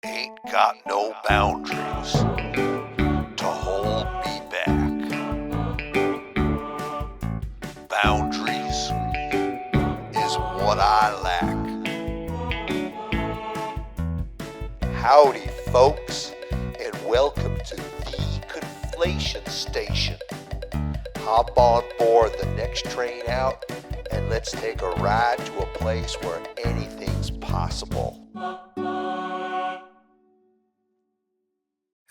ain't got no boundaries to hold me back. Boundaries is what I lack. Howdy, folks, and welcome to the Conflation Station. Hop on board the next train out, and let's take a ride to a place where anything's possible.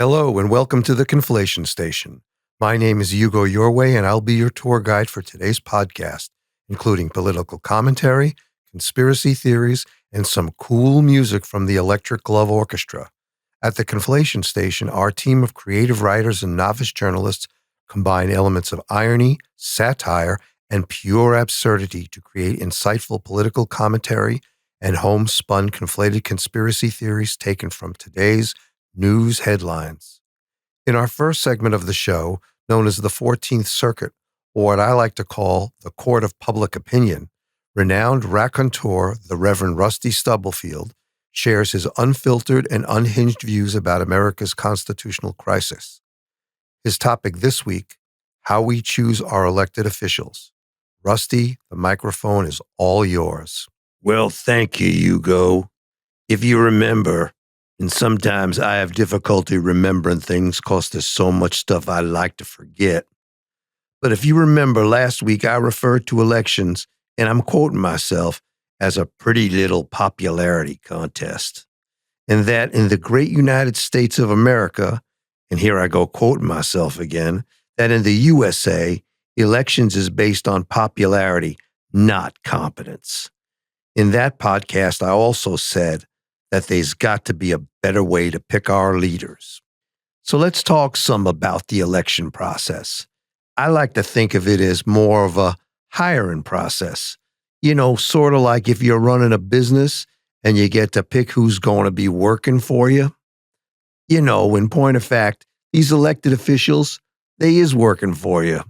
Hello and welcome to the Conflation Station. My name is Hugo Yorway and I'll be your tour guide for today's podcast, including political commentary, conspiracy theories, and some cool music from the Electric Glove Orchestra. At the Conflation Station, our team of creative writers and novice journalists combine elements of irony, satire, and pure absurdity to create insightful political commentary and homespun conflated conspiracy theories taken from today's news headlines. In our first segment of the show, known as the 14th Circuit, or what I like to call the Court of Public Opinion, renowned raconteur, the Reverend Rusty Stubblefield, shares his unfiltered and unhinged views about America's constitutional crisis. His topic this week, how we choose our elected officials. Rusty, the microphone is all yours. Well, thank you, Hugo. If you remember, and sometimes I have difficulty remembering things because there's so much stuff I like to forget. But if you remember last week, I referred to elections, and I'm quoting myself, as a pretty little popularity contest. And that in the great United States of America, and here I go quoting myself again, that in the USA, elections is based on popularity, not competence. In that podcast, I also said that there's got to be a better way to pick our leaders. So let's talk some about the election process. I like to think of it as more of a hiring process. You know, sort of like if you're running a business and you get to pick who's going to be working for you. You know, in point of fact, these elected officials, they is working for you.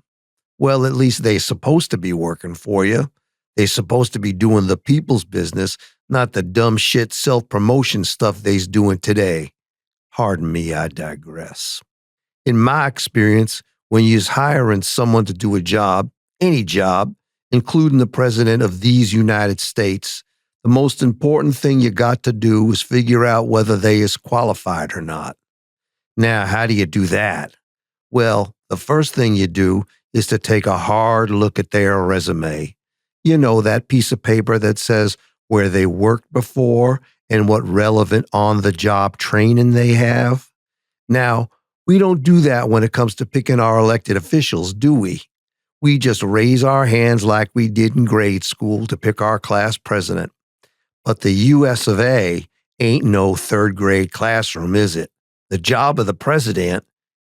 Well, at least they're supposed to be working for you. They're supposed to be doing the people's business, not the dumb shit self-promotion stuff they's doing today. Pardon me, I digress. In my experience, when you're hiring someone to do a job, any job, including the president of these United States, the most important thing you got to do is figure out whether they is qualified or not. Now, how do you do that? Well, the first thing you do is to take a hard look at their resume. You know, that piece of paper that says where they worked before and what relevant on-the-job training they have. Now, we don't do that when it comes to picking our elected officials, do we? We just raise our hands like we did in grade school to pick our class president. But the US of A ain't no third grade classroom, is it? The job of the president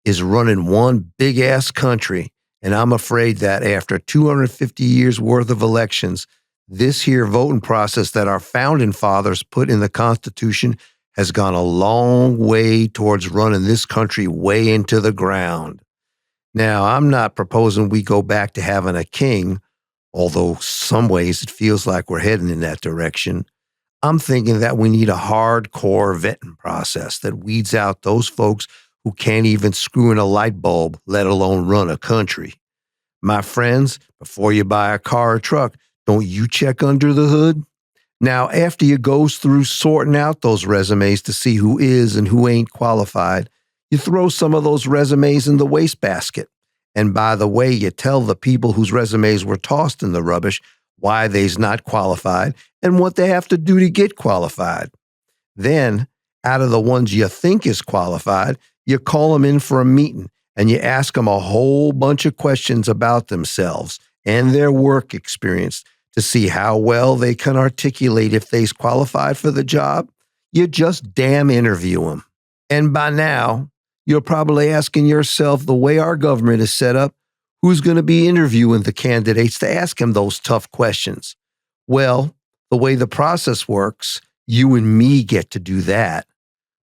is running one big-ass country. And I'm afraid that after 250 years worth of elections, this here voting process that our founding fathers put in the Constitution has gone a long way towards running this country way into the ground. Now, I'm not proposing we go back to having a king, although some ways it feels like we're heading in that direction. I'm thinking that we need a hardcore vetting process that weeds out those folks who can't even screw in a light bulb, let alone run a country. My friends, before you buy a car or truck, don't you check under the hood? Now, after you goes through sorting out those resumes to see who is and who ain't qualified, you throw some of those resumes in the wastebasket. And by the way, you tell the people whose resumes were tossed in the rubbish why they's not qualified and what they have to do to get qualified. Then, out of the ones you think is qualified, you call them in for a meeting and you ask them a whole bunch of questions about themselves and their work experience to see how well they can articulate if they's qualified for the job. You just damn interview them. And by now, you're probably asking yourself, the way our government is set up, who's going to be interviewing the candidates to ask them those tough questions? Well, the way the process works, you and me get to do that.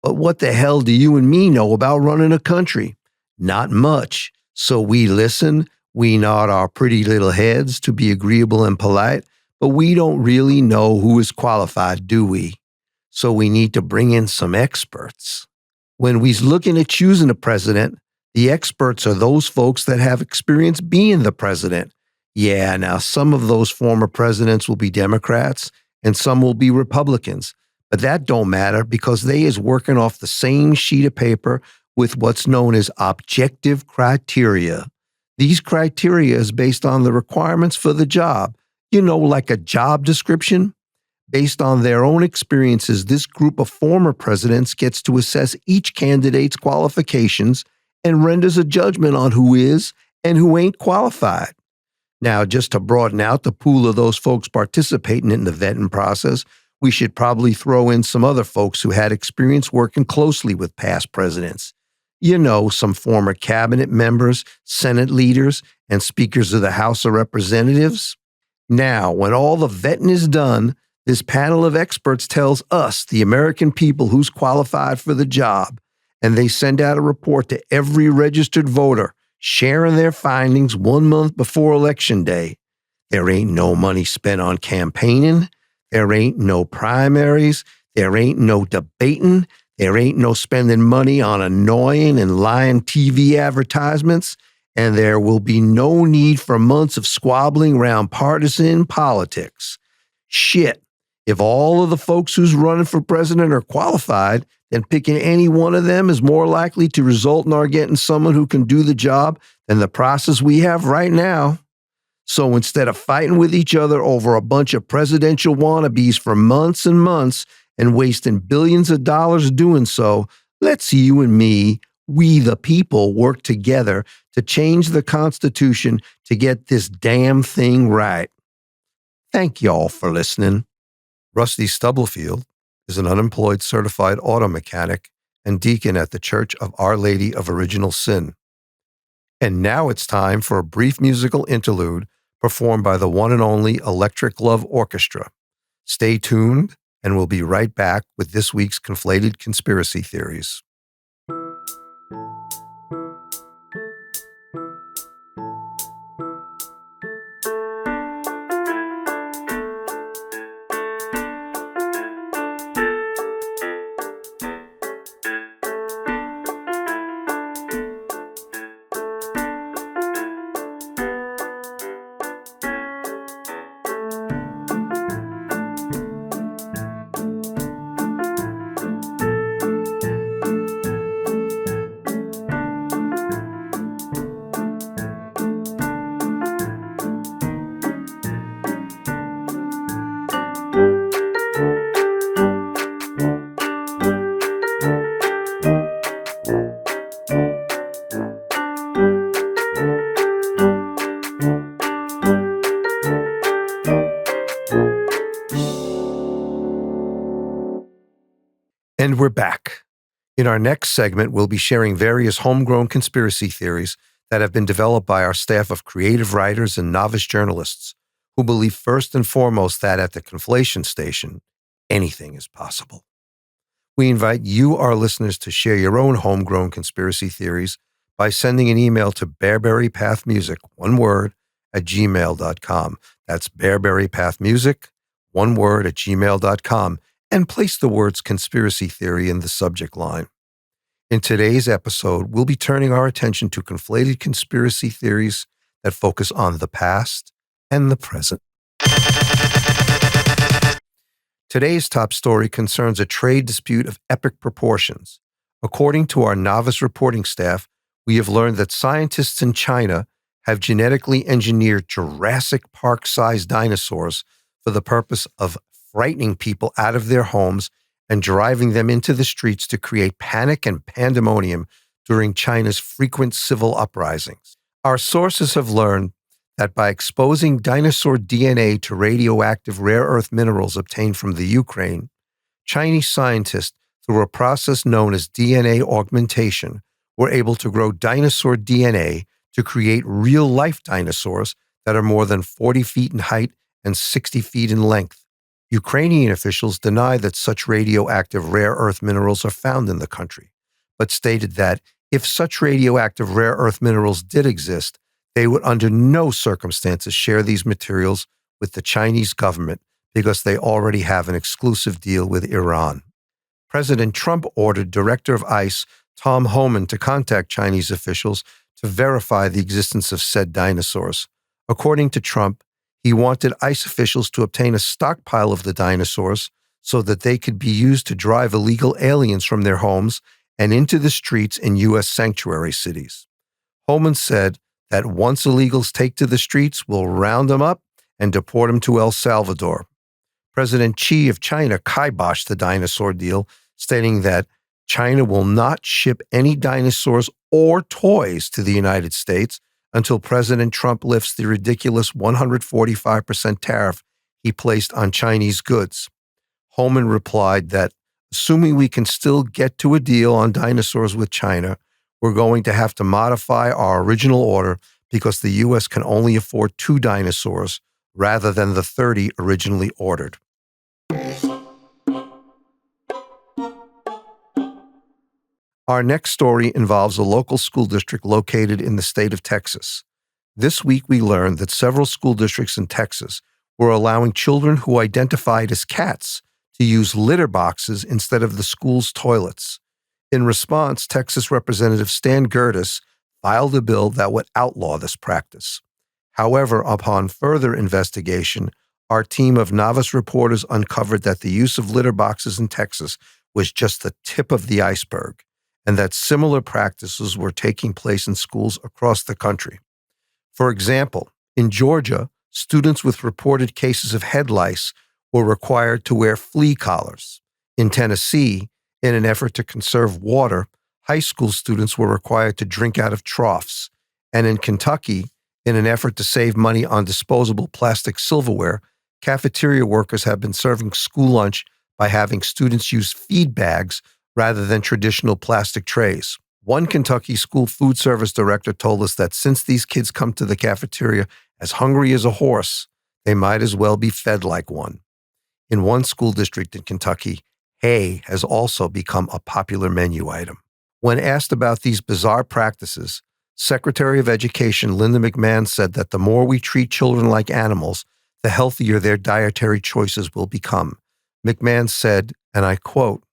But what the hell do you and me know about running a country? Not much. So we listen, we nod our pretty little heads to be agreeable and polite, but we don't really know who is qualified, do we? So we need to bring in some experts. When we's looking at choosing a president, the experts are those folks that have experience being the president. Yeah, now some of those former presidents will be Democrats and some will be Republicans. But that don't matter because they is working off the same sheet of paper with what's known as objective criteria. These criteria is based on the requirements for the job. Like a job description. Based on their own experiences, this group of former presidents gets to assess each candidate's qualifications and renders a judgment on who is and who ain't qualified. Now, just to broaden out the pool of those folks participating in the vetting process, we should probably throw in some other folks who had experience working closely with past presidents. Some former cabinet members, Senate leaders, and speakers of the House of Representatives. Now, when all the vetting is done, this panel of experts tells us, the American people, who's qualified for the job, and they send out a report to every registered voter, sharing their findings 1 month before Election Day. There ain't no money spent on campaigning. There ain't no primaries. There ain't no debating. There ain't no spending money on annoying and lying TV advertisements. And there will be no need for months of squabbling around partisan politics. Shit. If all of the folks who's running for president are qualified, then picking any one of them is more likely to result in our getting someone who can do the job than the process we have right now. So instead of fighting with each other over a bunch of presidential wannabes for months and months and wasting billions of dollars doing so, let's you and me, we the people, work together to change the Constitution to get this damn thing right. Thank y'all for listening. Rusty Stubblefield is an unemployed certified auto mechanic and deacon at the Church of Our Lady of Original Sin. And now it's time for a brief musical interlude performed by the one and only Electric Love Orchestra. Stay tuned, and we'll be right back with this week's Conflated Conspiracy Theories. And we're back. In our next segment, we'll be sharing various homegrown conspiracy theories that have been developed by our staff of creative writers and novice journalists who believe first and foremost that at the Conflation Station, anything is possible. We invite you, our listeners, to share your own homegrown conspiracy theories by sending an email to bearberrypathmusic, one word, @gmail.com. That's bearberrypathmusic, one word, @gmail.com. And place the words conspiracy theory in the subject line. In today's episode, we'll be turning our attention to conflated conspiracy theories that focus on the past and the present. Today's top story concerns a trade dispute of epic proportions. According to our novice reporting staff, we have learned that scientists in China have genetically engineered Jurassic Park-sized dinosaurs for the purpose of frightening people out of their homes and driving them into the streets to create panic and pandemonium during China's frequent civil uprisings. Our sources have learned that by exposing dinosaur DNA to radioactive rare earth minerals obtained from the Ukraine, Chinese scientists, through a process known as DNA augmentation, were able to grow dinosaur DNA to create real-life dinosaurs that are more than 40 feet in height and 60 feet in length. Ukrainian officials deny that such radioactive rare earth minerals are found in the country, but stated that if such radioactive rare earth minerals did exist, they would under no circumstances share these materials with the Chinese government because they already have an exclusive deal with Iran. President Trump ordered Director of ICE Tom Homan to contact Chinese officials to verify the existence of said dinosaurs. According to Trump, he wanted ICE officials to obtain a stockpile of the dinosaurs so that they could be used to drive illegal aliens from their homes and into the streets in U.S. sanctuary cities. Homan said that once illegals take to the streets, we'll round them up and deport them to El Salvador. President Xi of China kiboshed the dinosaur deal, stating that China will not ship any dinosaurs or toys to the United States until President Trump lifts the ridiculous 145% tariff he placed on Chinese goods. Homan replied that, assuming we can still get to a deal on dinosaurs with China, we're going to have to modify our original order because the U.S. can only afford 2 dinosaurs rather than the 30 originally ordered. Our next story involves a local school district located in the state of Texas. This week we learned that several school districts in Texas were allowing children who identified as cats to use litter boxes instead of the school's toilets. In response, Texas Representative Stan Gertis filed a bill that would outlaw this practice. However, upon further investigation, our team of novice reporters uncovered that the use of litter boxes in Texas was just the tip of the iceberg, and that similar practices were taking place in schools across the country. For example, in Georgia, students with reported cases of head lice were required to wear flea collars. In Tennessee, in an effort to conserve water, high school students were required to drink out of troughs. And in Kentucky, in an effort to save money on disposable plastic silverware, cafeteria workers have been serving school lunch by having students use feed bags rather than traditional plastic trays. One Kentucky school food service director told us that since these kids come to the cafeteria as hungry as a horse, they might as well be fed like one. In one school district in Kentucky, hay has also become a popular menu item. When asked about these bizarre practices, Secretary of Education Linda McMahon said that the more we treat children like animals, the healthier their dietary choices will become. McMahon said, and I quote,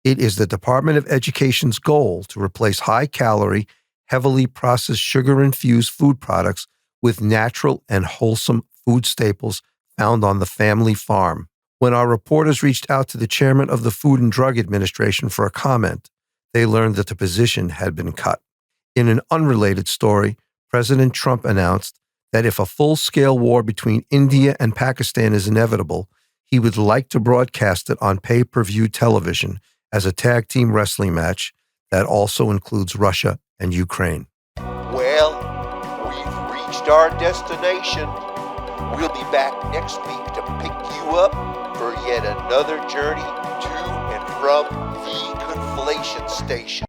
"It is the Department of Education's goal to replace high-calorie, heavily processed sugar-infused food products with natural and wholesome food staples found on the family farm." When our reporters reached out to the chairman of the Food and Drug Administration for a comment, they learned that the position had been cut. In an unrelated story, President Trump announced that if a full-scale war between India and Pakistan is inevitable, he would like to broadcast it on pay-per-view television as a tag team wrestling match that also includes Russia and Ukraine. Well, we've reached our destination. We'll be back next week to pick you up for yet another journey to and from the Conflation Station.